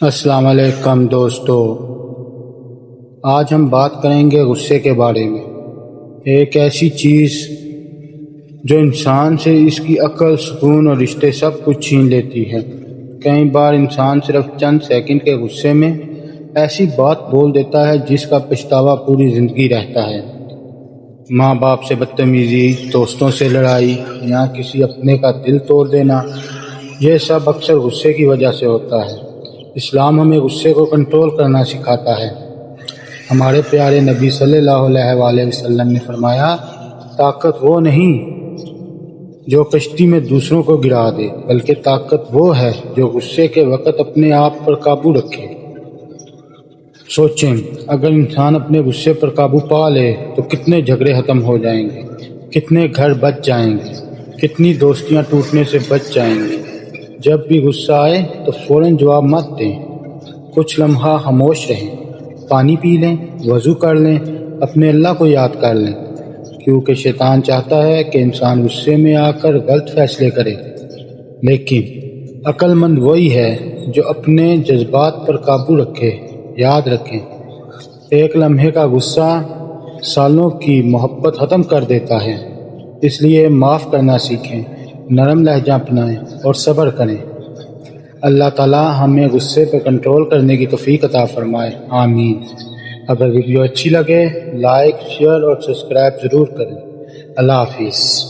السلام علیکم دوستو، آج ہم بات کریں گے غصے کے بارے میں۔ ایک ایسی چیز جو انسان سے اس کی عقل، سکون اور رشتے سب کچھ چھین لیتی ہے۔ کئی بار انسان صرف چند سیکنڈ کے غصے میں ایسی بات بول دیتا ہے جس کا پچھتاوا پوری زندگی رہتا ہے۔ ماں باپ سے بدتمیزی، دوستوں سے لڑائی یا کسی اپنے کا دل توڑ دینا، یہ سب اکثر غصے کی وجہ سے ہوتا ہے۔ اسلام ہمیں غصے کو کنٹرول کرنا سکھاتا ہے۔ ہمارے پیارے نبی صلی اللہ علیہ وآلہ وسلم نے فرمایا، طاقت وہ نہیں جو کشتی میں دوسروں کو گرا دے، بلکہ طاقت وہ ہے جو غصے کے وقت اپنے آپ پر قابو رکھے۔ سوچیں، اگر انسان اپنے غصے پر قابو پا لے تو کتنے جھگڑے ختم ہو جائیں گے، کتنے گھر بچ جائیں گے، کتنی دوستیاں ٹوٹنے سے بچ جائیں گی۔ جب بھی غصہ آئے تو فوراً جواب مت دیں، کچھ لمحہ خاموش رہیں، پانی پی لیں، وضو کر لیں، اپنے اللہ کو یاد کر لیں، کیونکہ شیطان چاہتا ہے کہ انسان غصے میں آ کر غلط فیصلے کرے، لیکن عقل مند وہی ہے جو اپنے جذبات پر قابو رکھے۔ یاد رکھیں، ایک لمحے کا غصہ سالوں کی محبت ختم کر دیتا ہے۔ اس لیے معاف کرنا سیکھیں، نرم لہجہ اپنائیں اور صبر کریں۔ اللہ تعالیٰ ہمیں غصے پہ کنٹرول کرنے کی توفیق عطا فرمائے، آمین۔ اگر ویڈیو اچھی لگے، لائک، شیئر اور سبسکرائب ضرور کریں۔ اللہ حافظ۔